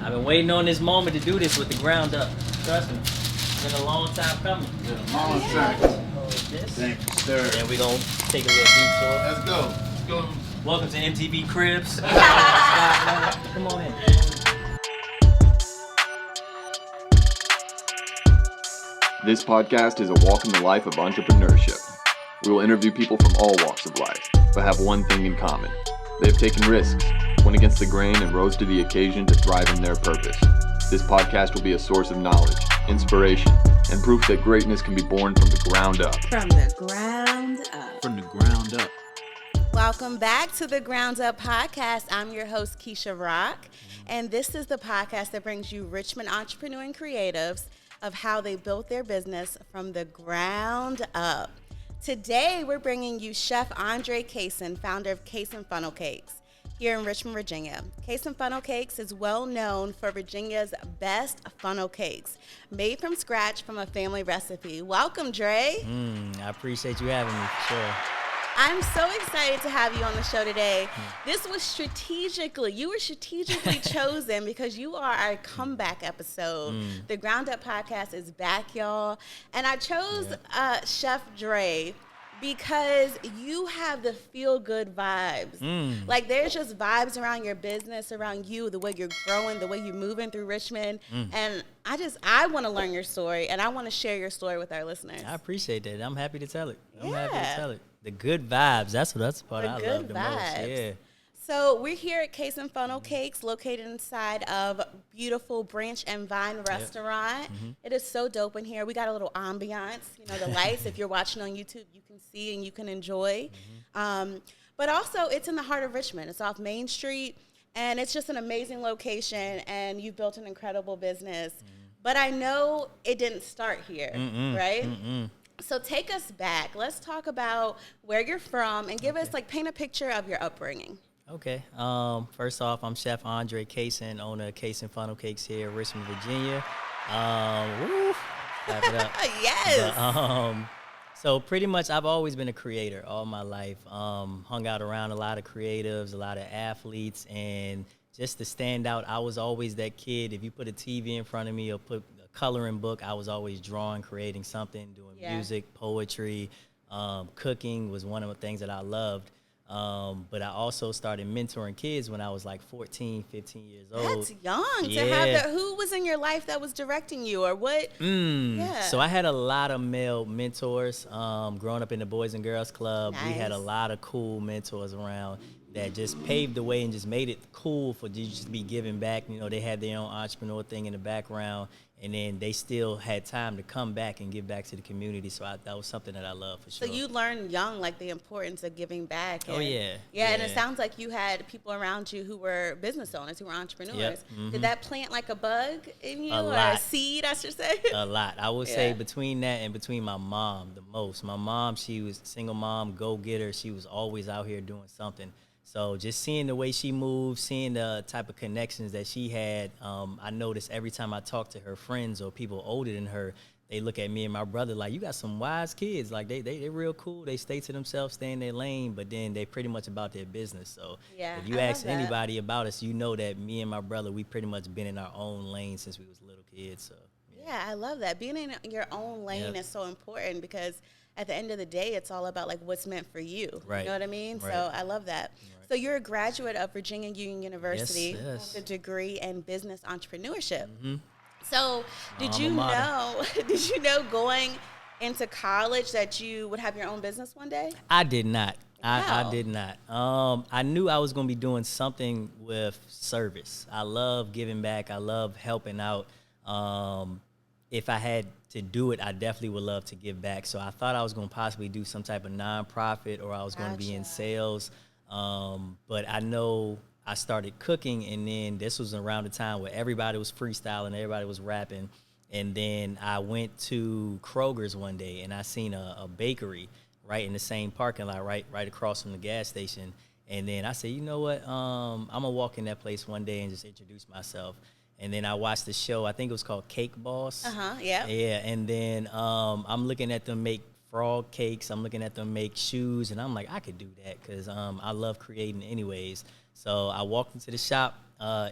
I've been waiting on this moment to do this with the ground up. Trust me. It's been a long time coming. Yeah, long time. Thank you, sir. And we're going to take a little detour. Let's go. Let's go. Welcome to MTV Cribs. Come on in. This podcast is a walk in the life of entrepreneurship. We will interview people from all walks of life, but have one thing in common. They have taken risks, went against the grain, and rose to the occasion to thrive in their purpose. This podcast will be a source of knowledge, inspiration, and proof that greatness can be born from the ground up. From the ground up. From the ground up. Welcome back to the Ground Up Podcast. I'm your host, Keisha Rock, and this is the podcast that brings you Richmond entrepreneur and creatives of how they built their business from the ground up. Today, we're bringing you Chef Andre Cason, founder of Cason Funnel Cakes here in Richmond, Virginia. Cason Funnel Cakes is well known for Virginia's best funnel cakes, made from scratch from a family recipe. Welcome, Dre. I appreciate you having me, for sure. I'm so excited to have you on the show today. This was you were strategically chosen because you are our comeback episode. The Ground Up Podcast is back, y'all. And I chose Chef Dre because you have the feel-good vibes. Like, there's just vibes around your business, around you, the way you're growing, the way you're moving through Richmond. And I want to learn your story, and I want to share your story with our listeners. I appreciate that. I'm happy to tell it. The good vibes. That's the part I love the most. Yeah. So we're here at Cason Funnel Cakes, located inside of beautiful Branch and Vine restaurant. It is so dope in here. We got a little ambiance, the lights. If you're watching on YouTube, you can see and you can enjoy. But also, it's in the heart of Richmond. It's off Main Street, and it's just an amazing location, and you've built an incredible business. But I know it didn't start here, right? So take us back. Let's talk about where you're from and give us, paint a picture of your upbringing. Okay. First off, I'm Chef Andre Cason, owner of Cason Funnel Cakes here in Richmond, Virginia. Clap it up. Yes. But, so pretty much I've always been a creator all my life. Hung out around a lot of creatives, a lot of athletes, and just to stand out, I was always that kid. If you put a TV in front of me or put a coloring book, I was always drawing, creating something, doing music, poetry, cooking was one of the things that I loved. But I also started mentoring kids when I was like 14, 15 years old. That's young to have that. Who was in your life that was directing you, or what? So I had a lot of male mentors. Growing up in the Boys and Girls Club, we had a lot of cool mentors around that just paved the way and just made it cool for you just to be giving back. They had their own entrepreneur thing in the background, and then they still had time to come back and give back to the community. So that was something that I love for sure. So you learned young, the importance of giving back. And, Yeah, and it sounds like you had people around you who were business owners, who were entrepreneurs. Did that plant a bug in you, or a seed, I should say? A lot. I would say between that and between my mom, the most. My mom, she was a single mom, go-getter. She was always out here doing something. So just seeing the way she moved, seeing the type of connections that she had, I noticed every time I talk to her friends or people older than her, they look at me and my brother like, you got some wise kids. They're real cool. They stay to themselves, stay in their lane, but then they pretty much about their business. So if you ask anybody about us, you know that me and my brother, we pretty much been in our own lane since we was little kids. So yeah, I love that. Being in your own lane is so important because at the end of the day, it's all about what's meant for you. Right. You know what I mean? Right. So I love that. Right. So you're a graduate of Virginia Union University with a degree in business entrepreneurship. So did you know going into college that you would have your own business one day? I did not. Wow. I did not. I knew I was going to be doing something with service. I love giving back. I love helping out. If I had to do it, I definitely would love to give back. So I thought I was going to possibly do some type of nonprofit, or I was going to be in sales. But I know I started cooking, and then this was around the time where everybody was freestyling, everybody was rapping. And then I went to Kroger's one day, and I seen a bakery right in the same parking lot, right across from the gas station. And then I said, you know what, I'm going to walk in that place one day and just introduce myself. And then I watched the show. I think it was called Cake Boss. Yeah. Yeah, and then I'm looking at them make frog cakes. I'm looking at them make shoes, and I'm like, I could do that because I love creating anyways. So I walked into the shop,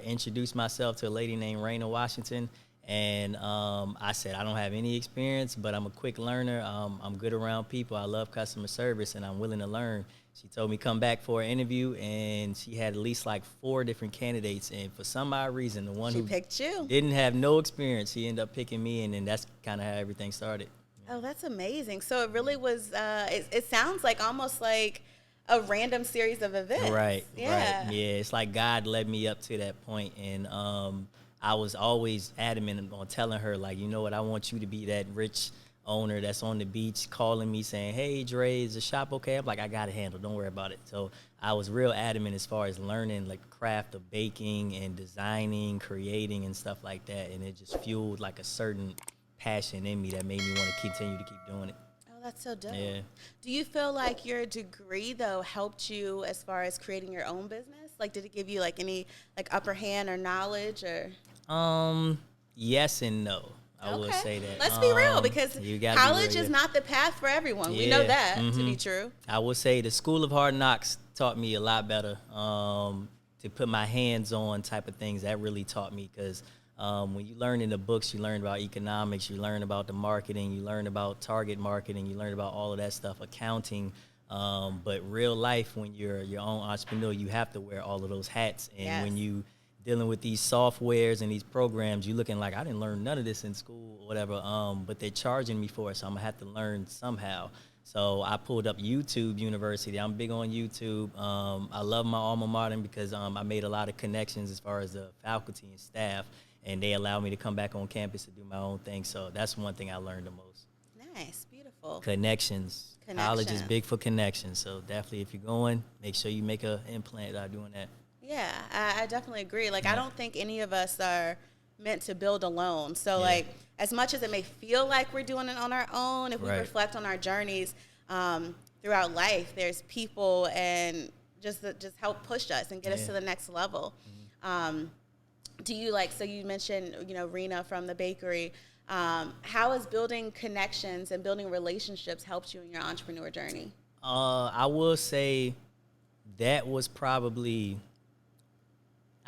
introduced myself to a lady named Raina Washington, and I said, I don't have any experience, but I'm a quick learner. I'm good around people. I love customer service, and I'm willing to learn. She told me come back for an interview, and she had at least like 4 different candidates. And for some odd reason, the one who picked you. Didn't have no experience, she ended up picking me, and then that's kind of how everything started. Oh, that's amazing. So it really was, it sounds like almost like a random series of events. Right, yeah. right. Yeah, it's like God led me up to that point, and I was always adamant on telling her, like, you know what, I want you to be that rich owner that's on the beach calling me saying, hey, Dre, is the shop okay? I'm like, I got it handled. Don't worry about it. So I was real adamant as far as learning, like, the craft of baking and designing, creating, and stuff like that, and it just fueled, like, a certain passion in me that made me want to continue to keep doing it. Oh, that's so dope. Yeah. Do you feel like your degree, though, helped you as far as creating your own business? Like, did it give you, like, any, like, upper hand or knowledge, or? Yes and no. I would say that. Let's be real, because college is not the path for everyone. We know that to be true. I would say the School of Hard Knocks taught me a lot better to put my hands on type of things. That really taught me, because when you learn in the books, you learn about economics, you learn about the marketing, you learn about target marketing, you learn about all of that stuff, accounting. But real life, when you're your own entrepreneur, you have to wear all of those hats. And when you dealing with these softwares and these programs, you looking like, I didn't learn none of this in school or whatever, but they're charging me for it, so I'm gonna have to learn somehow. So I pulled up YouTube University. I'm big on YouTube. I love my alma mater because I made a lot of connections as far as the faculty and staff, and they allowed me to come back on campus to do my own thing. So that's one thing I learned the most. Nice, beautiful. Connections. College is big for connections, so definitely if you're going, make sure you make an implant out doing that. Yeah, I definitely agree. Like, I don't think any of us are meant to build alone. So, like, as much as it may feel like we're doing it on our own, if we reflect on our journeys throughout life, there's people and just help push us and get us to the next level. Do you, like, so you mentioned, you know, Rena from the bakery. How has building connections and building relationships helped you in your entrepreneur journey? I will say that was probably,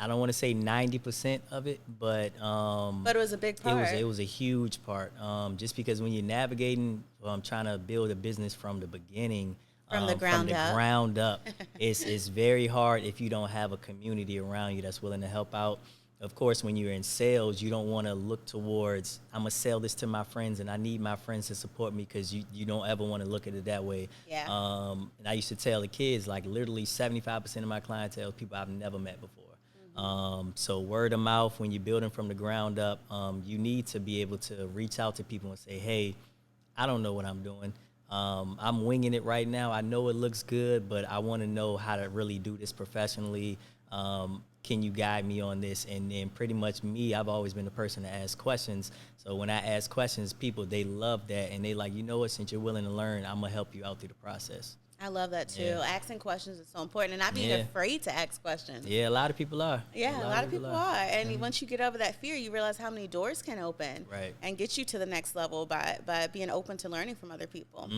I don't want to say 90% of it, but it was a big part. It was a huge part. Just because when you're navigating, trying to build a business from the beginning, from the ground up, it's very hard if you don't have a community around you that's willing to help out. Of course, when you're in sales, you don't want to look towards, I'm going to sell this to my friends and I need my friends to support me, because you don't ever want to look at it that way. Yeah. And I used to tell the kids, like, literally 75% of my clientele is people I've never met before. So word of mouth, when you're building from the ground up, you need to be able to reach out to people and say, hey, I don't know what I'm doing. I'm winging it right now. I know it looks good, but I want to know how to really do this professionally. Can you guide me on this? And then pretty much me, I've always been the person to ask questions. So when I ask questions, people, they love that. And they like, you know what, since you're willing to learn, I'm going to help you out through the process. I love that, too. Yeah. Asking questions is so important. And not being afraid to ask questions. Yeah, a lot of people are. Yeah, a lot of people are. And once you get over that fear, you realize how many doors can open and get you to the next level by being open to learning from other people.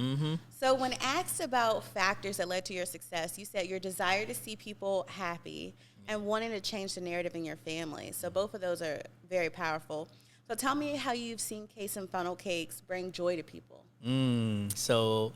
So when asked about factors that led to your success, you said your desire to see people happy and wanting to change the narrative in your family. So both of those are very powerful. So tell me how you've seen Cason Funnel Cakes bring joy to people. So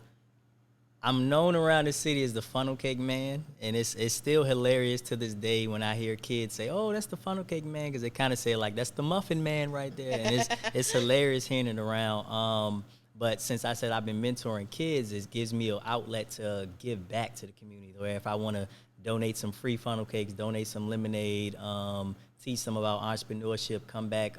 I'm known around the city as the funnel cake man, and it's still hilarious to this day when I hear kids say, oh, that's the funnel cake man, because they kind of say, like, that's the muffin man right there. And it's hilarious hearing it around. But since I said I've been mentoring kids, it gives me an outlet to give back to the community. Where if I want to donate some free funnel cakes, donate some lemonade, teach them about entrepreneurship, come back,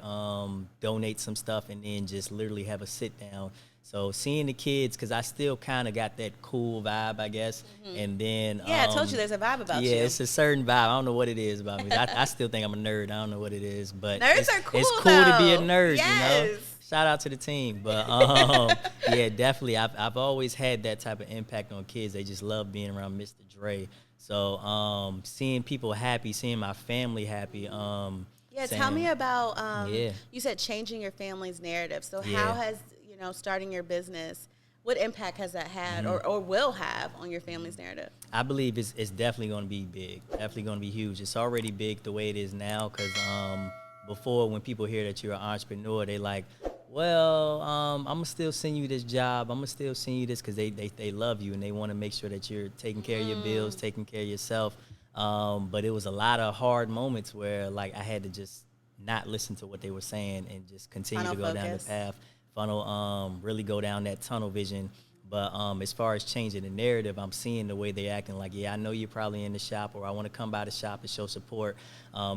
donate some stuff, and then just literally have a sit down. So seeing the kids, because I still kind of got that cool vibe, I guess. And then I told you there's a vibe about you. Yeah, it's a certain vibe. I don't know what it is about me. I still think I'm a nerd. I don't know what it is, but nerds are cool. It's cool to be a nerd, you know. Shout out to the team, but yeah, definitely. I've always had that type of impact on kids. They just love being around Mr. Dre. So seeing people happy, seeing my family happy. Tell me about. You said changing your family's narrative. So how has starting your business what impact has that had or will have on your family's narrative? I believe it's definitely going to be big, definitely going to be huge. It's already big the way it is now because before when people hear that you're an entrepreneur, they like, well, I'm going to still send you this job. I'm going to still send you this because they love you and they want to make sure that you're taking care of your bills, taking care of yourself. But it was a lot of hard moments where like I had to just not listen to what they were saying and just continue to go down the path, really go down that tunnel vision. But as far as changing the narrative, I'm seeing the way they're acting like, yeah, I know you're probably in the shop or I want to come by the shop and show support.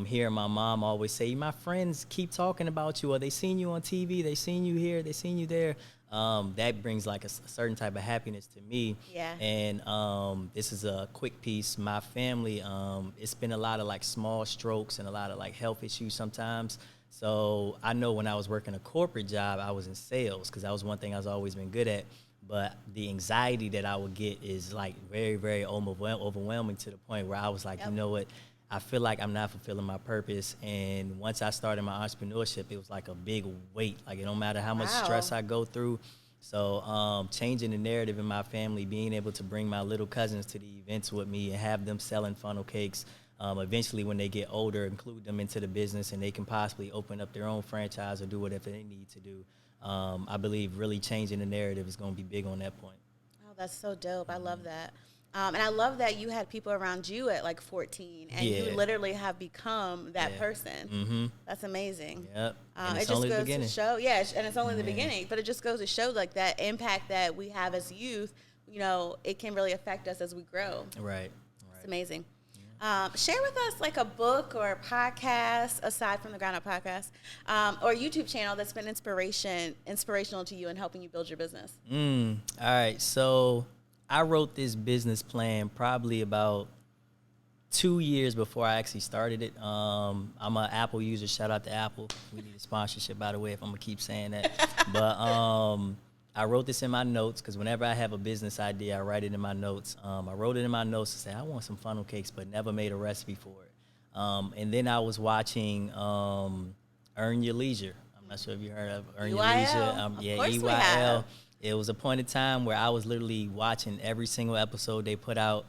Hearing my mom always say, my friends keep talking about you or they seen you on TV, they seen you here, they seen you there. That brings like a certain type of happiness to me. Yeah. And this is a quick piece. My family, it's been a lot of like small strokes and a lot of like health issues sometimes. So I know when I was working a corporate job, I was in sales because that was one thing I've always been good at. But the anxiety that I would get is like very, very overwhelming to the point where I was like, you know what? I feel like I'm not fulfilling my purpose. And once I started my entrepreneurship, it was like a big weight. Like it don't matter how much stress I go through. So changing the narrative in my family, being able to bring my little cousins to the events with me and have them selling funnel cakes. Eventually, when they get older, include them into the business and they can possibly open up their own franchise or do whatever they need to do. I believe really changing the narrative is going to be big on that point. Oh, that's so dope. I love that. And I love that you had people around you at like 14 and you literally have become that person. That's amazing. Yep. And it it's just only the goes beginning. to show, and it's only the beginning, but it just goes to show like that impact that we have as youth, you know, it can really affect us as we grow. Right. It's amazing. Share with us like a book or a podcast aside from the Ground Up podcast or a YouTube channel that's been inspirational to you in helping you build your business. All right. So I wrote this business plan probably about 2 years before I actually started it. I'm an Apple user. Shout out to Apple. We need a sponsorship, by the way, if I'm going to keep saying that. But I wrote this in my notes because whenever I have a business idea, I write it in my notes. I wrote it in my notes to say, I want some funnel cakes, but never made a recipe for it. And then I was watching Earn Your Leisure. I'm not sure if you heard of Earn Your Leisure. Of course we have. It was a point in time where I was literally watching every single episode they put out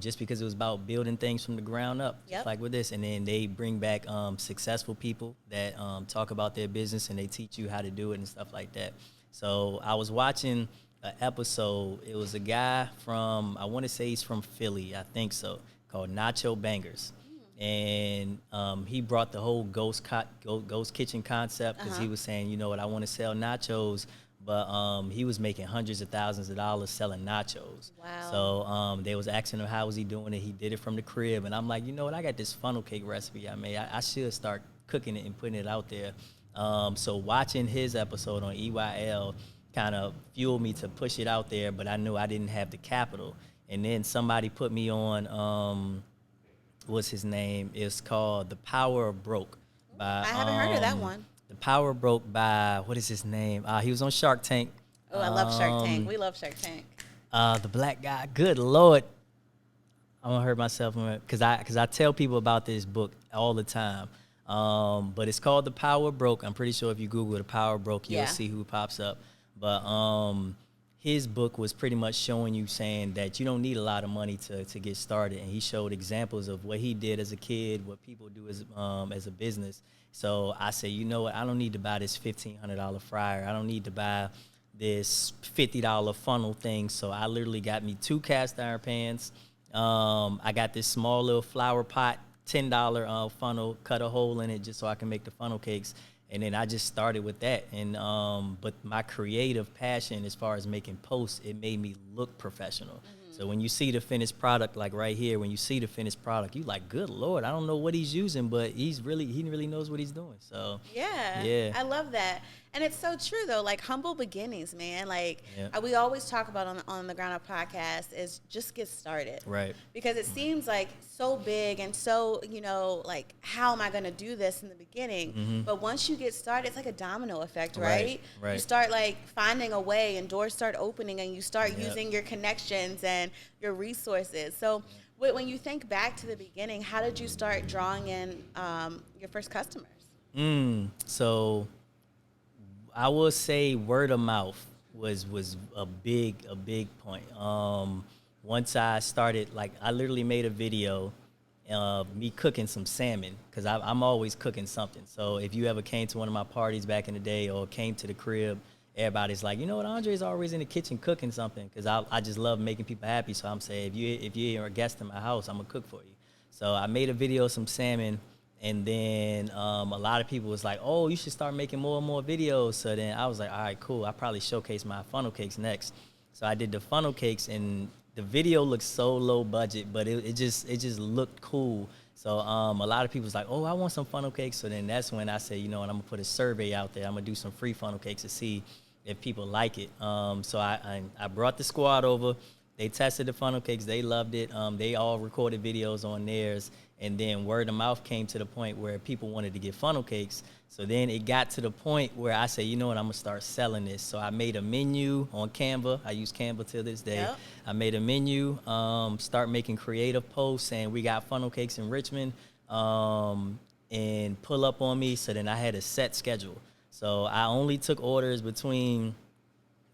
just because it was about building things from the ground up, just like with this. And then they bring back successful people that talk about their business and they teach you how to do it and stuff like that. So I was watching an episode. It was a guy from, I want to say he's from Philly, I think so, called Nacho Bangers. And he brought the whole ghost kitchen concept because he was saying, you know what, I want to sell nachos. But he was making hundreds of thousands of dollars selling nachos. Wow. So they was asking him how was he doing it. He did it from the crib. And I'm like, you know what, I got this funnel cake recipe I made. I should start cooking it and putting it out there. So watching his episode on EYL kind of fueled me to push it out there, but I knew I didn't have the capital. And then somebody put me on, what's his name? It's called The Power of Broke. By, I haven't heard of that one. The Power of Broke by, what is his name? He was on Shark Tank. Oh, I love Shark Tank. We love Shark Tank. The black guy, good Lord. I'm gonna hurt myself because I tell people about this book all the time. But it's called The Power of Broke. I'm pretty sure if you Google The Power of Broke, you'll see who pops up. But his book was pretty much showing you, saying that you don't need a lot of money to get started. And he showed examples of what he did as a kid, what people do as a business. So I said, you know what? I don't need to buy this $1,500 fryer. I don't need to buy this $50 funnel thing. So I literally got me 2 cast iron pans. I got this small little flower pot, $10 funnel, cut a hole in it just so I can make the funnel cakes. And then I just started with that. And but my creative passion as far as making posts, it made me look professional. So when you see the finished product, like right here, when you see the finished product, you like, good Lord, I don't know what he's using, but he really knows what he's doing. So yeah, I love that. And it's so true though, like humble beginnings, man. Like we always talk about on the Ground Up podcast is just get started. Right. Because it seems like so big and so, you know, like how am I going to do this in the beginning? But once you get started, it's like a domino effect, right? Right. You start like finding a way and doors start opening and you start using your connections and your resources. So when you think back to the beginning, how did you start drawing in your first customers? So I will say word of mouth. was a big point. Once I started, like, I literally made a video of me cooking some salmon, because I'm always cooking something. So if you ever came to one of my parties back in the day or came to the crib, everybody's like, you know what, Andre's always in the kitchen cooking something, because I just love making people happy. So I'm saying, if you're a guest in my house, I'm gonna cook for you. So I made a video of some salmon, and then a lot of people was like, oh, you should start making more and more videos. So then I was like, all right, cool. I probably showcase my funnel cakes next. So I did the funnel cakes, and the video looked so low budget, but it just looked cool. So a lot of people was like, oh, I want some funnel cakes. So then that's when I said, you know what, I'm gonna put a survey out there. I'm gonna do some free funnel cakes to see if people like it. So I brought the squad over. They tested the funnel cakes. They loved it. They all recorded videos on theirs. And then word of mouth came to the point where people wanted to get funnel cakes. So then it got to the point where I said, you know what, I'm going to start selling this. So I made a menu on Canva. I use Canva till this day. Yep. I made a menu, start making creative posts saying we got funnel cakes in Richmond, and pull up on me. So then I had a set schedule. So I only took orders between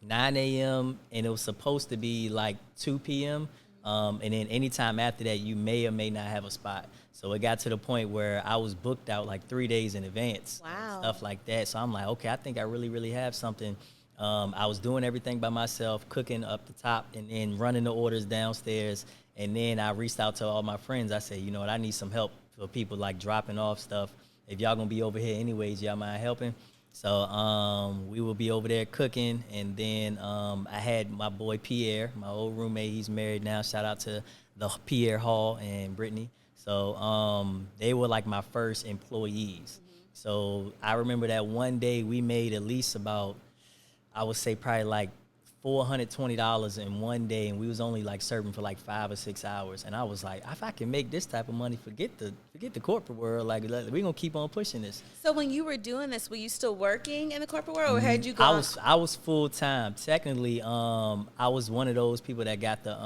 9 a.m. and it was supposed to be like 2 p.m. And then anytime after that, you may or may not have a spot. So it got to the point where I was booked out like 3 days in advance. Wow. Stuff like that. So I'm like, okay, I think I really have something. I was doing everything by myself, cooking up the top and then running the orders downstairs. And then I reached out to all my friends. I said, you know what, I need some help for people like dropping off stuff. If y'all gonna be over here anyways, y'all mind helping? So we will be over there cooking, and then I had my boy Pierre, my old roommate. He's married now. Shout out to the Pierre Hall and Brittany. So they were like my first employees. Mm-hmm. So I remember that one day we made at least about, I would say probably like $420 in one day, and we was only like serving for like 5 or 6 hours. And I was like, if I can make this type of money, forget the corporate world. Like, we gonna keep on pushing this. So when you were doing this, were you still working in the corporate world, or had you gone? I was full time. Technically, I was one of those people that got the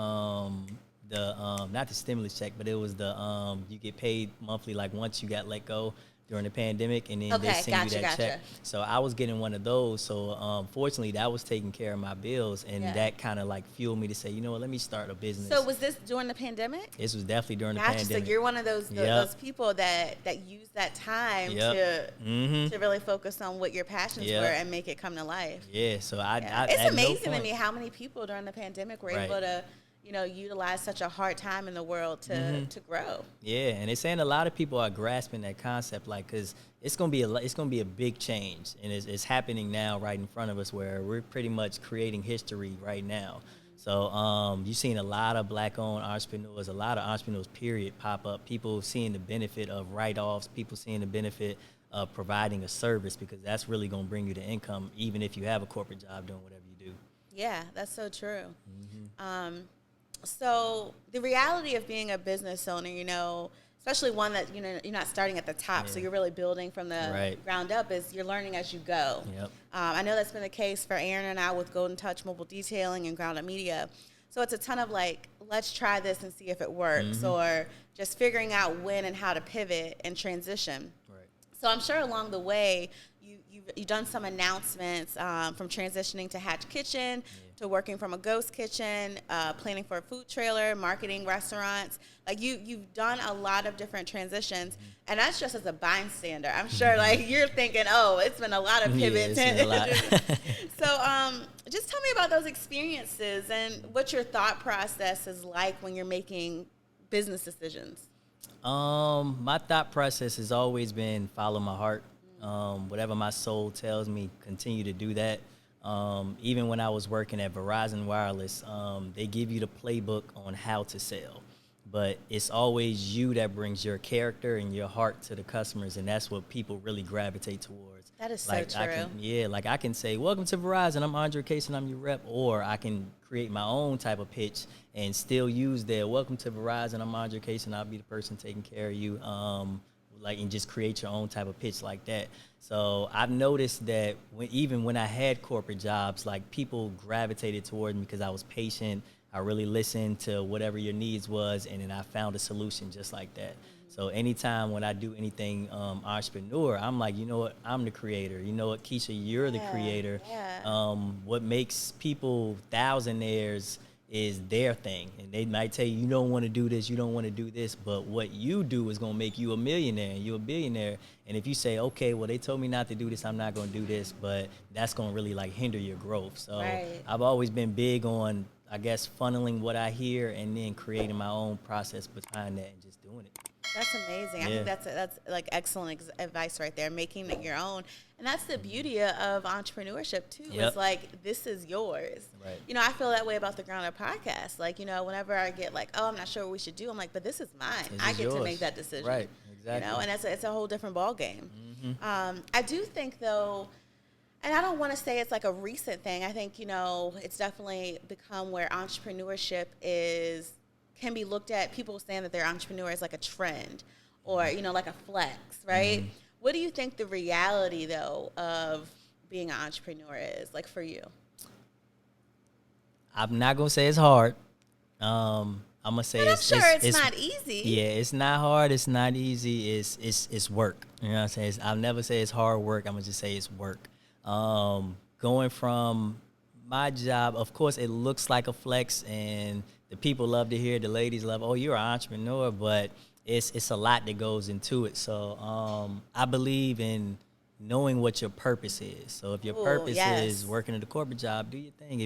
not the stimulus check, but it was the you get paid monthly, like once you got let go during the pandemic, and then they send you that check. So I was getting one of those. So fortunately, that was taking care of my bills, and that kind of like fueled me to say, you know what, let me start a business. So was this during the pandemic? This was definitely during the pandemic. So you're one of those people that use that time to really focus on what your passions were and make it come to life. Yeah. So it's amazing to me how many people during the pandemic were able to, you know, utilize such a hard time in the world to grow. Yeah, and they're saying a lot of people are grasping that concept, like, because it's gonna be a big change, and it's happening now right in front of us, where we're pretty much creating history right now. So you've seen a lot of Black-owned entrepreneurs, a lot of entrepreneurs, period, pop up. People seeing the benefit of write-offs, people seeing the benefit of providing a service, because that's really gonna bring you the income, even if you have a corporate job doing whatever you do. Yeah, that's so true. So the reality of being a business owner, you know, especially one that, you know, you're not starting at the top, so you're really building from the ground up, is you're learning as you go. Yep. I know that's been the case for Aaron and I with Golden Touch Mobile Detailing and Ground Up Media. So it's a ton of like, let's try this and see if it works, or just figuring out when and how to pivot and transition. Right. So I'm sure along the way, you've done some announcements from transitioning to Hatch Kitchen, to working from a ghost kitchen, planning for a food trailer, marketing restaurants. Like you've done a lot of different transitions, and that's just as a bystander. I'm sure like you're thinking, oh, it's been a lot of pivots. Yeah, it's been a lot. So just tell me about those experiences and what your thought process is like when you're making business decisions. My thought process has always been follow my heart. Whatever my soul tells me, continue to do that. Even when I was working at Verizon Wireless, they give you the playbook on how to sell, but it's always you that brings your character and your heart to the customers, and that's what people really gravitate towards. That is like, so true. I can say, welcome to Verizon, I'm Andre Cason, I'm your rep, or I can create my own type of pitch and still use their welcome to Verizon, I'm Andre Cason, I'll be the person taking care of you. And just create your own type of pitch like that. So I've noticed that even when I had corporate jobs, like people gravitated toward me because I was patient, I really listened to whatever your needs was, and then I found a solution just like that. So anytime when I do anything entrepreneur, I'm like, you know what, I'm the creator. You know what, Keisha, you're the creator. Yeah. What makes people thousandaires is their thing. And they might tell you, you don't want to do this, you don't want to do this, but what you do is going to make you a millionaire and you're a billionaire. And if you say, okay, well, they told me not to do this, I'm not going to do this, but that's going to really like hinder your growth. So I've always been big on, I guess, funneling what I hear and then creating my own process behind that and just doing it. That's amazing. I think that's like excellent advice right there, making it your own. And that's the beauty of entrepreneurship too. It's like, this is yours. Right. You know, I feel that way about the Ground Up podcast. Like, you know, whenever I get like, oh, I'm not sure what we should do, I'm like, but this is mine. I get to make that decision. Right. Exactly. You know, and it's a whole different ball game. I do think though, and I don't want to say it's like a recent thing. I think, you know, it's definitely become where entrepreneurship can be looked at, people saying that they're entrepreneurs like a trend or, you know, like a flex, right? What do you think the reality, though, of being an entrepreneur is, like, for you? I'm not going to say it's hard. I'm going to say it's not easy. Yeah, it's not hard. It's not easy. It's work. You know what I'm saying? I'll never say it's hard work. I'm going to just say it's work. Going from my job, of course, it looks like a flex, and the people love to hear, the ladies love, oh, you're an entrepreneur, but it's a lot that goes into it. So I believe in knowing what your purpose is. So if your purpose is working at a corporate job, do your thing.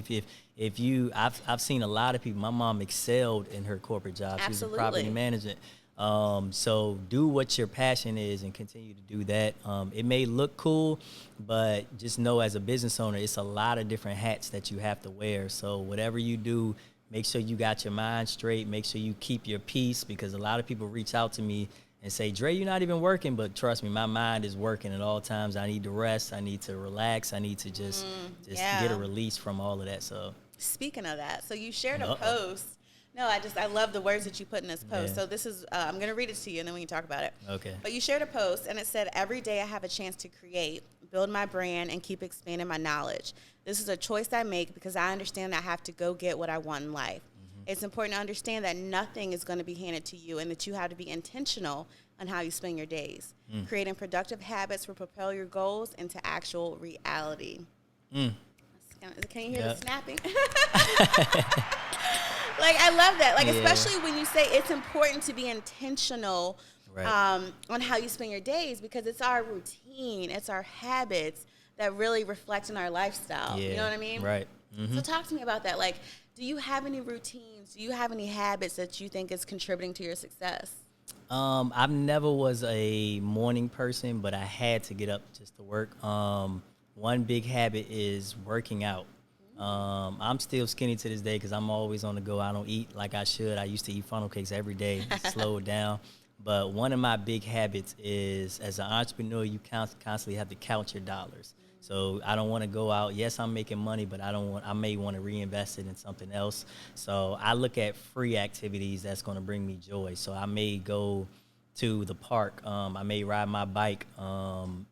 If you, I've seen a lot of people. My mom excelled in her corporate job. She was a property management. So do what your passion is and continue to do that. It may look cool, but just know as a business owner, it's a lot of different hats that you have to wear. So whatever you do, make sure you got your mind straight. Make sure you keep your peace, because a lot of people reach out to me and say, Dre, you're not even working, but trust me, my mind is working at all times. I need to rest. I need to relax. I need to just get a release from all of that. So speaking of that, so you shared a post. No, I love the words that you put in this post. So this is, I'm going to read it to you and then we can talk about it. Okay. But you shared a post and it said, every day I have a chance to create, build my brand, and keep expanding my knowledge. This is a choice I make because I understand I have to go get what I want in life. It's important to understand that nothing is going to be handed to you and that you have to be intentional on how you spend your days. Creating productive habits will propel your goals into actual reality. Can you hear the snapping? Like, I love that. Like, especially when you say it's important to be intentional on how you spend your days, because it's our routine, it's our habits that really reflect in our lifestyle. You know what I mean? Right. So talk to me about that. Like, do you have any routines? Do you have any habits that you think is contributing to your success? I never was a morning person, but I had to get up just to work. One big habit is working out. I'm still skinny to this day because I'm always on the go. I don't eat like I should. I used to eat funnel cakes every day, slow it down. But one of my big habits is, as an entrepreneur, you constantly have to count your dollars. So I don't want to go out. Yes, I'm making money, but I may want to reinvest it in something else. So I look at free activities that's going to bring me joy. So I may go to the park. I may ride my bike,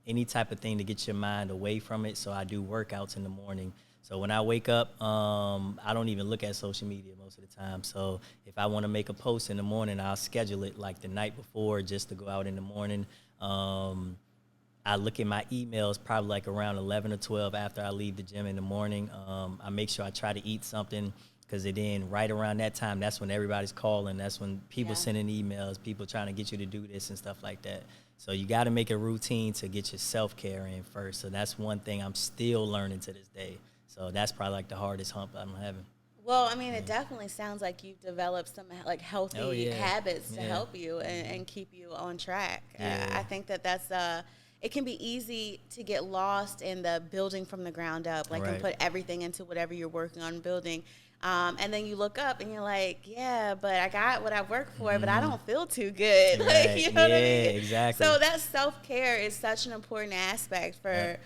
any type of thing to get your mind away from it. So I do workouts in the morning. So when I wake up, I don't even look at social media most of the time. So if I want to make a post in the morning, I'll schedule it like the night before just to go out in the morning. I look at my emails probably like around 11 or 12 after I leave the gym in the morning. I make sure I try to eat something, because then right around that time, that's when everybody's calling. That's when people sending emails, people trying to get you to do this and stuff like that. So you got to make a routine to get your self-care in first. So that's one thing I'm still learning to this day. So that's probably like the hardest hump I'm having. Well, I mean, it definitely sounds like you've developed some like healthy habits to help you and keep you on track. I think that's it can be easy to get lost in the building from the ground up, like and put everything into whatever you're working on building. And then you look up and you're like, yeah, but I got what I worked for, but I don't feel too good. Like, you know what I mean? Exactly. So that self-care is such an important aspect for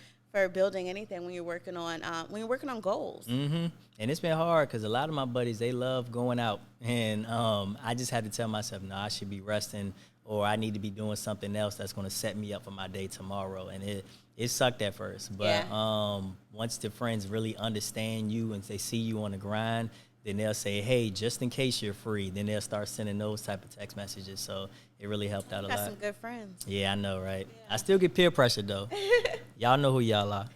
building anything when you're working on goals. And it's been hard because a lot of my buddies, they love going out, and I just had to tell myself, no, I should be resting, or I need to be doing something else that's going to set me up for my day tomorrow. And it sucked at first, but once the friends really understand you and they see you on the grind, then they'll say, hey, just in case you're free. Then they'll start sending those type of text messages. So it really helped out a lot. Got some good friends. Yeah, I know, right? Yeah. I still get peer pressure, though. Y'all know who y'all are.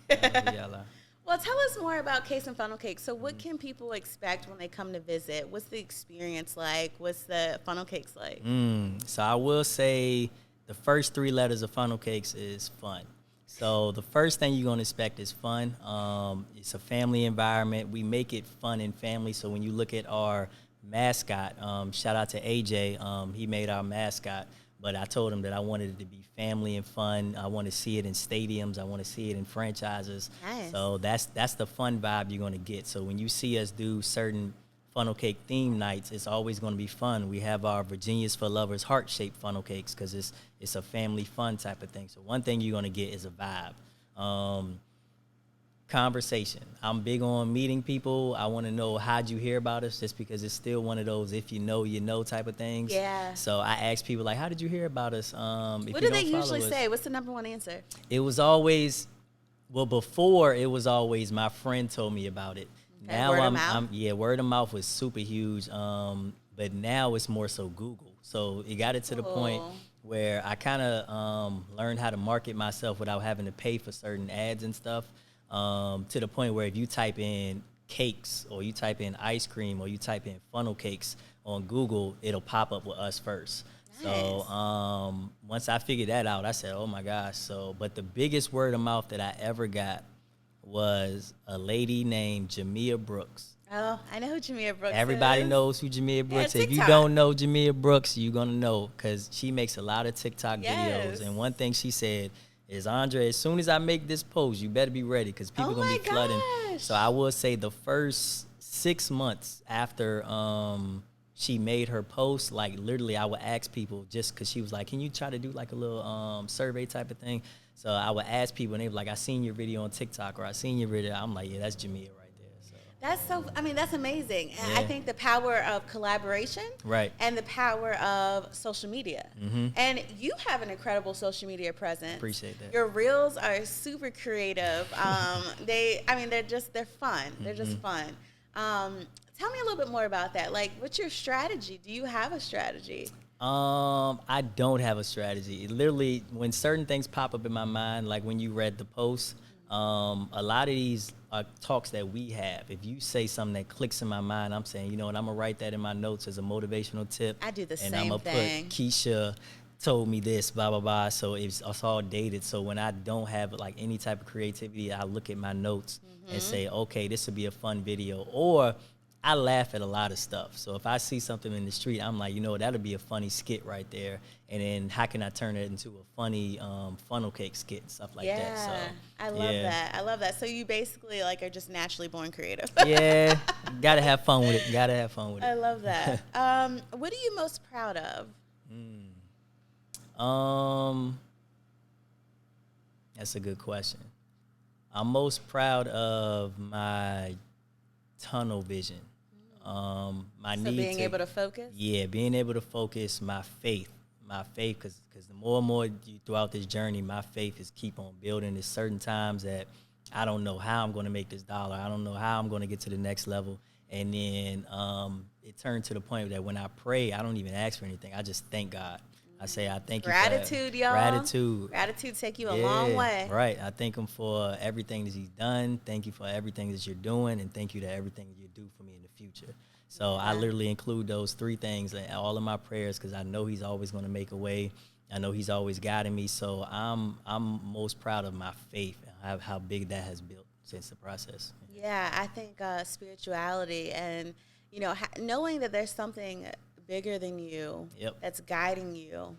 Well, tell us more about Cason Funnel Cakes. So what can people expect when they come to visit? What's the experience like? What's the funnel cakes like? So I will say the first 3 letters of funnel cakes is fun. So the first thing you're going to expect is fun. It's a family environment. We make it fun and family. So when you look at our mascot, shout out to AJ. He made our mascot. But I told him that I wanted it to be family and fun. I want to see it in stadiums. I want to see it in franchises. Nice. So that's the fun vibe you're going to get. So when you see us do certain funnel cake theme nights, it's always going to be fun. We have our Virginia's for Lovers heart-shaped funnel cakes because it's a family fun type of thing. So one thing you're going to get is a vibe. Conversation. I'm big on meeting people. I want to know, how'd you hear about us? Just because it's still one of those if you know type of things. Yeah. So I ask people, like, how did you hear about us? What do they usually say? What's the number one answer? It was always, before it was always my friend told me about it. Okay, Now word of mouth? word of mouth was super huge. But now it's more so Google. So it got it to the point where I kind of learned how to market myself without having to pay for certain ads and stuff. To the point where if you type in cakes or you type in ice cream or you type in funnel cakes on Google, it'll pop up with us first. Nice. So once I figured that out, I said, oh my gosh. But the biggest word of mouth that I ever got was a lady named Jamia Brooks. Oh, I know who Jamia Brooks Everybody is. knows who Jamia Brooks is. If you TikTok. don't know Jamia Brooks, you're going to know because she makes a lot of TikTok Yes. videos. And one thing she said is, Andre, as soon as I make this post, you better be ready because people going to be flooding. Gosh. So I will say the first 6 months after she made her post, like literally I would ask people just because she was like, can you try to do like a little survey type of thing? So I would ask people and they were like, I seen your video on TikTok or I seen your video. I'm like, yeah, that's Jamia right there. So. That's amazing. And Yeah. I think the power of collaboration Right. and the power of social media. Mm-hmm. And you have an incredible social media presence. Appreciate that. Your reels are super creative. They're fun. They're just fun. Tell me a little bit more about that. Like, what's your strategy? Do you have a strategy? I don't have a strategy. Literally, when certain things pop up in my mind, like when you read the post, a lot of these are talks that we have. If you say something that clicks in my mind, I'm saying, you know what, I'm going to write that in my notes as a motivational tip. I do the and same I'm gonna thing. put Keisha told me this, blah, blah, blah. So it's all dated. So when I don't have like any type of creativity, I look at my notes and say, okay, this would be a fun video. Or I laugh at a lot of stuff. So if I see something in the street, I'm like, you know, that'll be a funny skit right there. And then how can I turn it into a funny funnel cake skit and stuff like that? So, I love that. So you basically like are just naturally born creative. Yeah, gotta have fun with it. I love that. What are you most proud of? That's a good question. I'm most proud of my tunnel vision. My So need being to, able to focus? Yeah, being able to focus, my faith, because the more and more throughout this journey, my faith is keep on building. There's certain times that I don't know how I'm going to make this dollar. I don't know how I'm going to get to the next level. And then it turned to the point that when I pray, I don't even ask for anything. I just thank God. I say, I thank you for Gratitude, y'all. Gratitude take you a long way. Right. I thank him for everything that he's done. Thank you for everything that you're doing. And thank you to everything you do for me in the future. So I literally include those 3 things in all of my prayers because I know he's always going to make a way. I know he's always guiding me. So I'm most proud of my faith and how big that has built since the process. Yeah, I think spirituality and, you know, knowing that there's something bigger than you that's guiding you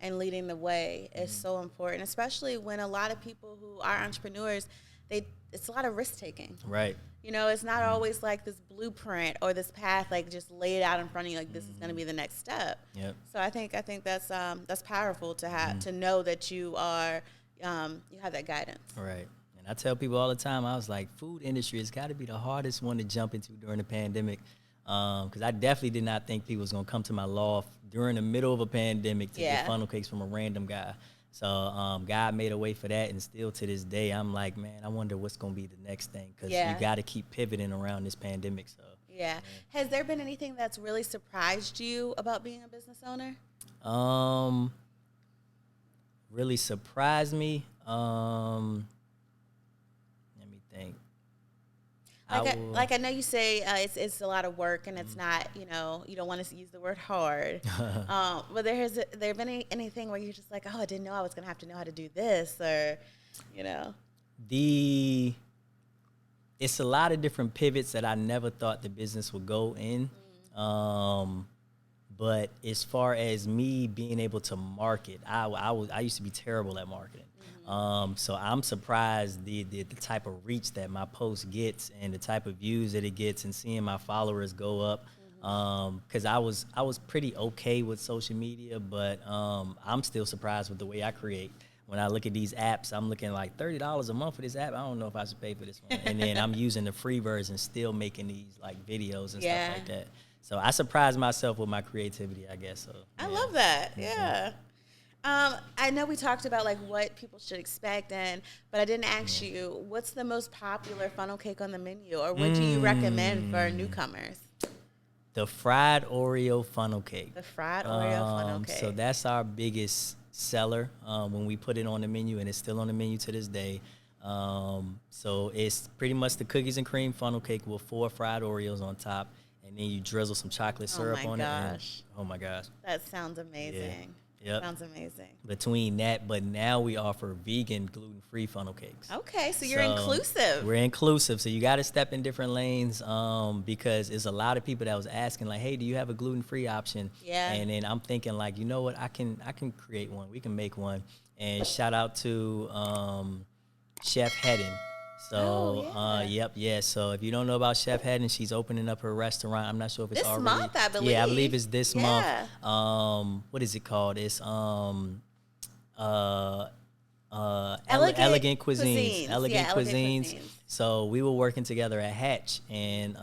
and leading the way is so important, especially when a lot of people who are entrepreneurs, it's a lot of risk taking. Right. You know, it's not always like this blueprint or this path like just laid out in front of you like this is going to be the next step. Yep. So I think that's powerful to have to know that you are you have that guidance. Right. And I tell people all the time, I was like, food industry has got to be the hardest one to jump into during the pandemic. Because I definitely did not think people was going to come to my loft during the middle of a pandemic to get funnel cakes from a random guy. So God made a way for that, and still to this day, I'm like, man, I wonder what's going to be the next thing because you got to keep pivoting around this pandemic. So Yeah. Has there been anything that's really surprised you about being a business owner? Really surprised me. Let me think. Like I know you say it's a lot of work and it's not, you know, you don't want to use the word hard. But there been anything where you're just like, oh, I didn't know I was gonna have to know how to do this, or, you know. It's a lot of different pivots that I never thought the business would go in. But as far as me being able to market, I used to be terrible at marketing. So I'm surprised the type of reach that my post gets and the type of views that it gets, and seeing my followers go up. Because I was pretty okay with social media, but I'm still surprised with the way I create. When I look at these apps, I'm looking like $30 a month for this app. I don't know if I should pay for this one. And then I'm using the free version, still making these like videos and stuff like that. So I surprised myself with my creativity, I guess. So yeah. I love that. Yeah. I know we talked about like what people should expect, but I didn't ask you, what's the most popular funnel cake on the menu, or what do you recommend for newcomers? The fried Oreo funnel cake. The fried Oreo funnel cake. So that's our biggest seller when we put it on the menu, and it's still on the menu to this day. So it's pretty much the cookies and cream funnel cake with 4 fried Oreos on top, and then you drizzle some chocolate syrup on it. Oh my gosh. That sounds amazing. Yep. Sounds amazing. Between that, but now we offer vegan, gluten-free funnel cakes. Okay, so you're inclusive. We're inclusive, so you got to step in different lanes because there's a lot of people that was asking, like, hey, do you have a gluten-free option? Yeah. And then I'm thinking, like, you know what, I can create one. We can make one. And shout out to Chef Hedden. So, So if you don't know about Chef Hedden, she's opening up her restaurant. I'm not sure if it's already. This month, I believe. Yeah, I believe it's this month. What is it called? It's Elegant Cuisines. Elegant Cuisines. So we were working together at Hatch, and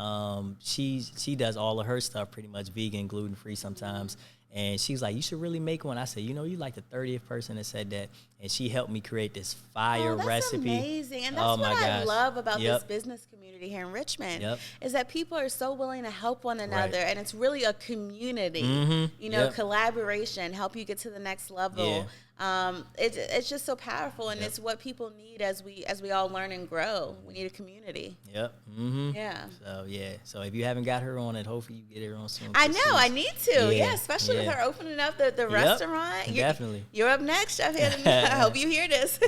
she does all of her stuff pretty much vegan, gluten-free sometimes. And she was like, you should really make one. I said, you know, you're like the 30th person that said that. And she helped me create this fire recipe. That's amazing. And that's what I love about this business community here in Richmond is that people are so willing to help one another. And it's really a community, you know, collaboration, help you get to the next level. It's just so powerful, and it's what people need as we all learn and grow. We need a community. So if you haven't got her on it, hopefully you get her on soon. I know, I need to. Especially with her opening up the restaurant. Definitely. You're up next, Chef Hayden. I hope you hear this.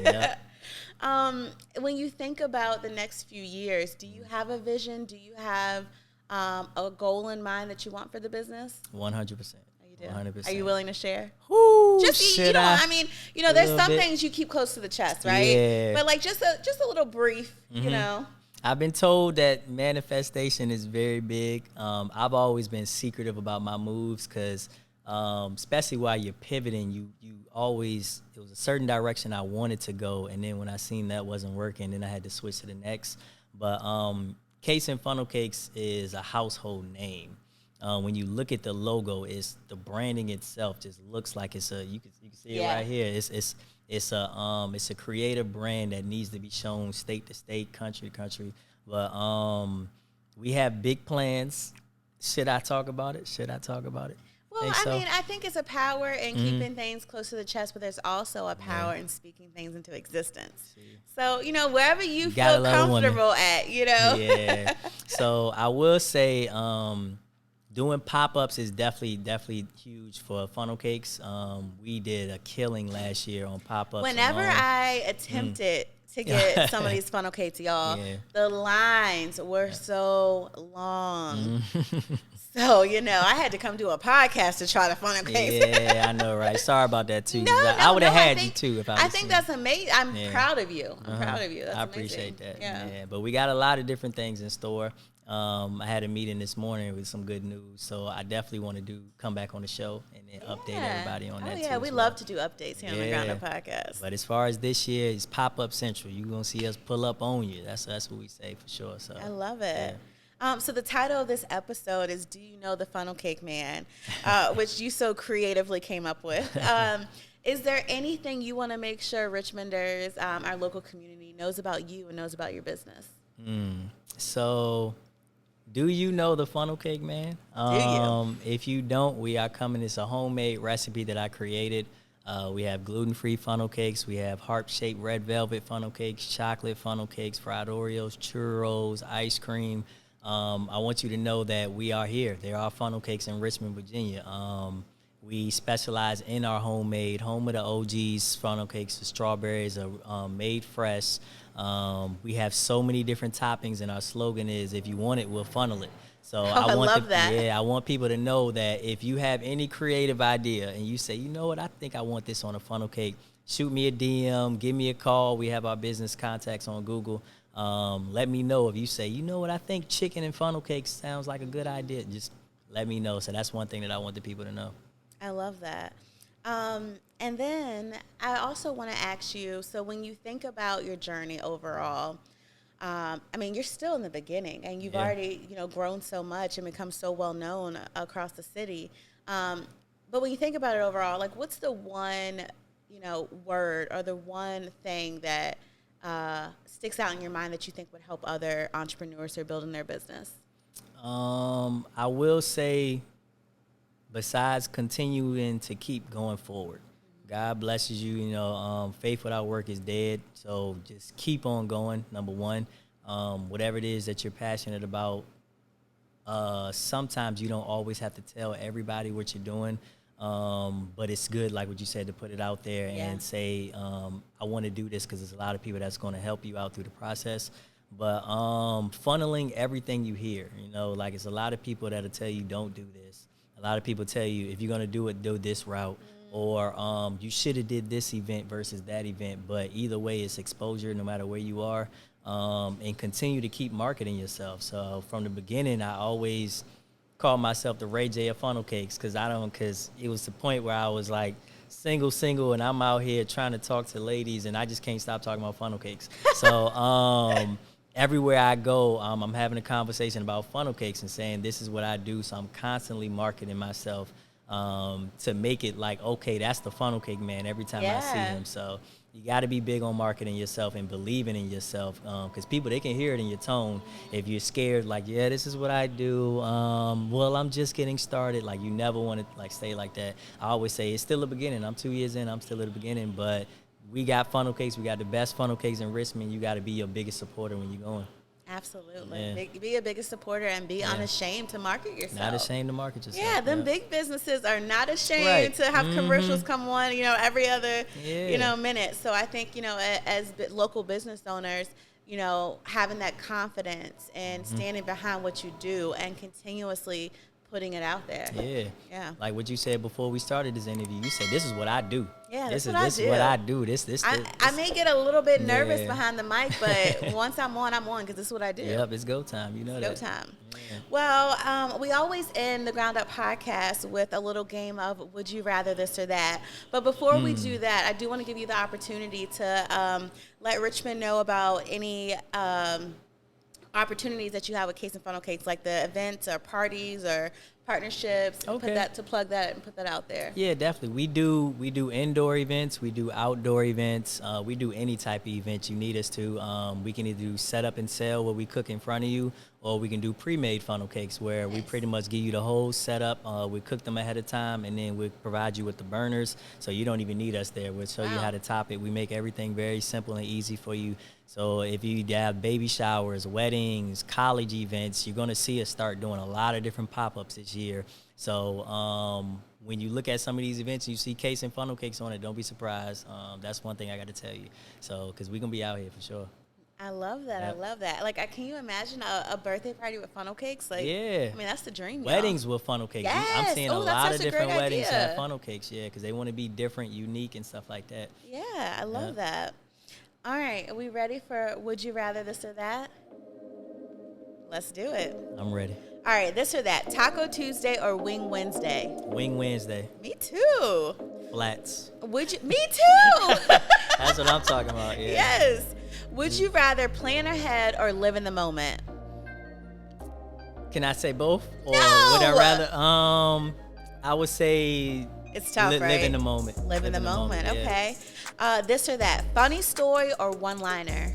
When you think about the next few years, do you have a vision? Do you have a goal in mind that you want for the business? 100%. 100%. Are you willing to share? Ooh, just you know, I mean, you know, there's some things you keep close to the chest, right? Yeah. But like just a little brief, you know. I've been told that manifestation is very big. I've always been secretive about my moves because, especially while you're pivoting, you always, it was a certain direction I wanted to go, and then when I seen that wasn't working, then I had to switch to the next. But Cason Funnel Cakes is a household name. When you look at the logo, it's the branding itself just looks like it's you can see it right here. It's a creative brand that needs to be shown state to state, country to country. But we have big plans. Should I talk about it? Well, I think it's a power in keeping things close to the chest, but there's also a power in speaking things into existence. So, you know, wherever you feel comfortable at, you know. Yeah. So I will say doing pop-ups is definitely huge for funnel cakes. We did a killing last year on pop-ups. Whenever I attempted to get some of these funnel cakes, y'all, the lines were so long. So, you know, I had to come do a podcast to try the funnel cakes. Yeah, I know, right? Sorry about that, too. I would have had you, too, if I think that's amazing. I'm proud of you. I'm proud of you. That's I appreciate that. Yeah. But we got a lot of different things in store. I had a meeting this morning with some good news, so I definitely want to come back on the show and then update everybody on that, too. Yeah, we love to do updates here on the Ground Up Podcast. But as far as this year, it's Pop-Up Central. You're going to see us pull up on you. That's what we say for sure. So I love it. So the title of this episode is Do You Know the Funnel Cake Man, which you so creatively came up with. Is there anything you want to make sure Richmonders, our local community, knows about you and knows about your business? So Do you know the funnel cake, man? Do you? If you don't, we are coming. It's a homemade recipe that I created. We have gluten-free funnel cakes. We have heart-shaped red velvet funnel cakes, chocolate funnel cakes, fried Oreos, churros, ice cream. I want you to know that we are here. There are funnel cakes in Richmond, Virginia. We specialize in our homemade, home of the OGs funnel cakes. The strawberries are made fresh. We have so many different toppings, and our slogan is, if you want it, we'll funnel it. So I love that. Yeah, I want people to know that if you have any creative idea and you say, you know what, I think I want this on a funnel cake, shoot me a DM, give me a call. We have our business contacts on Google. Let me know if you say, you know what, I think chicken and funnel cakes sounds like a good idea. Just let me know. So that's one thing that I want the people to know. I love that. And then I also want to ask you, so when you think about your journey overall, I mean, you're still in the beginning, and you've already, grown so much and become so well known across the city. But when you think about it overall, like, what's the one, word or the one thing that sticks out in your mind that you think would help other entrepreneurs who are building their business? I will say, besides continuing to keep going forward, God blesses you. Faith without work is dead. So just keep on going, number one. Whatever it is that you're passionate about, sometimes you don't always have to tell everybody what you're doing. But it's good, like what you said, to put it out there and say, I want to do this, because there's a lot of people that's going to help you out through the process. But funneling everything you hear, like it's a lot of people that'll tell you don't do this. A lot of people tell you, if you're going to do it, do this route. Or you should have did this event versus that event. But either way, it's exposure no matter where you are. And continue to keep marketing yourself. So from the beginning, I always called myself the Ray J of funnel cakes, because it was the point where I was like single, and I'm out here trying to talk to ladies, and I just can't stop talking about funnel cakes. So everywhere I go, I'm having a conversation about funnel cakes and saying this is what I do. So I'm constantly marketing myself to make it like, okay, that's the funnel cake man every time I see him. So you got to be big on marketing yourself and believing in yourself, because people, they can hear it in your tone. If you're scared, like, yeah, this is what I do, well, I'm just getting started, like, you never want to like stay like that. I always say it's still a beginning. I'm 2 years in, I'm still at the beginning, but we got funnel cakes. We got the best funnel cakes in Richmond. You got to be your biggest supporter when you're going. Absolutely. Yeah. Be a biggest supporter and be unashamed to market yourself. Not ashamed to market yourself. Yeah, them big businesses are not ashamed to have commercials come on, every other, minute. So I think, as local business owners, having that confidence and standing behind what you do and continuously putting it out there. Yeah. Like what you said before we started this interview, you said, this is what I do. Yeah, this is what I do. This. I may get a little bit nervous behind the mic, but once I'm on, because this is what I do. Yep, it's go time. You know that. It's go time. Yeah. Well, we always end the Ground Up podcast with a little game of would you rather this or that. But before we do that, I do want to give you the opportunity to let Richmond know about any opportunities that you have with Cason Funnel Cakes, like the events or parties or partnerships. Plug that and put that out there. Yeah, definitely. We do indoor events, we do outdoor events, we do any type of event you need us to. We can either do set up and sell where we cook in front of you, or we can do pre-made funnel cakes where we pretty much give you the whole setup. We cook them ahead of time, and then we provide you with the burners, so you don't even need us there. We'll show you how to top it. We make everything very simple and easy for you. So if you have baby showers, weddings, college events, you're going to see us start doing a lot of different pop-ups this year. So when you look at some of these events and you see Cason Funnel Cakes on it, don't be surprised. That's one thing I got to tell you. So, because we're going to be out here for sure. I love that. Yep. I love that. Like, can you imagine a birthday party with funnel cakes? Like, yeah. I mean, that's the dream. Weddings with funnel cakes. Yes. I'm seeing a lot of different weddings have funnel cakes, because they want to be different, unique, and stuff like that. Yeah, I love that. All right, are we ready for Would You Rather This or That? Let's do it. I'm ready. All right, this or that. Taco Tuesday or Wing Wednesday? Wing Wednesday. Me too. Flats. Me too. That's what I'm talking about, yeah. Yes. Would you rather plan ahead or live in the moment? Can I say both? Or no. Would I rather? I would say it's tough, right? Live in the moment. Live in the moment, okay. Yeah. This or that. Funny story or one-liner?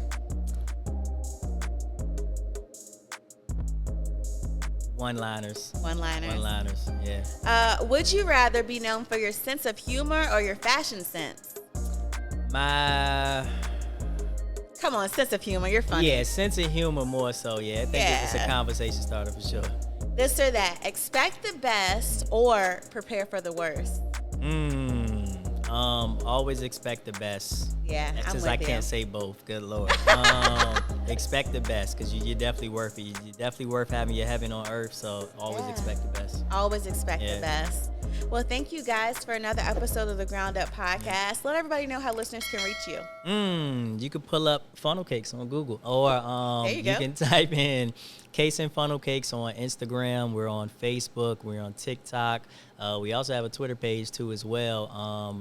One-liners. One-liners. Yeah. Would you rather be known for your sense of humor or your fashion sense? Come on, sense of humor. You're funny. Yeah, sense of humor more so. Yeah, I think it's a conversation starter for sure. This or that. Expect the best or prepare for the worst. Always expect the best. Yeah, I'm since with I you. can't say both. Good Lord. Expect the best because you're definitely worth it. You're definitely worth having your heaven on earth. So always expect the best. Always expect the best. Well, thank you guys for another episode of the Ground Up Podcast. Let everybody know how listeners can reach you. You can pull up Funnel Cakes on Google, or there you go. can type in Cason Funnel Cakes on Instagram. We're on Facebook. We're on TikTok. We also have a Twitter page too as well.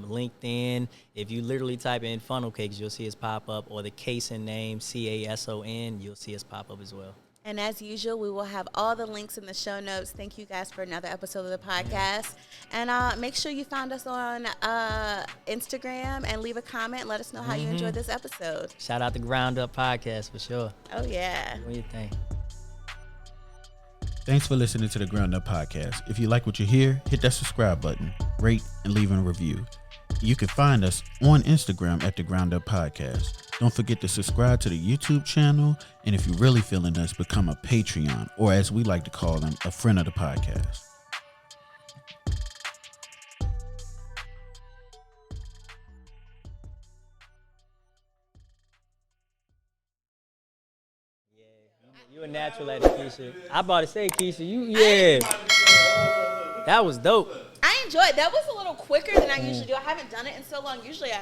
LinkedIn. If you literally type in Funnel Cakes, you'll see us pop up, or the Cason name, Cason, you'll see us pop up as well. And as usual, we will have all the links in the show notes. Thank you guys for another episode of the podcast. And make sure you find us on Instagram and leave a comment and let us know how you enjoyed this episode. Shout out the Ground Up Podcast for sure. Oh, yeah. What do you think? Thanks for listening to the Ground Up Podcast. If you like what you hear, hit that subscribe button, rate, and leave a review. You can find us on Instagram at the Ground Up Podcast. Don't forget to subscribe to the YouTube channel. And if you're really feeling us, become a Patreon, or as we like to call them, a friend of the podcast. You a natural at it, Keisha. I about to say, Keisha, that was dope. I enjoyed it. That was a little quicker than I usually do. I haven't done it in so long. Usually I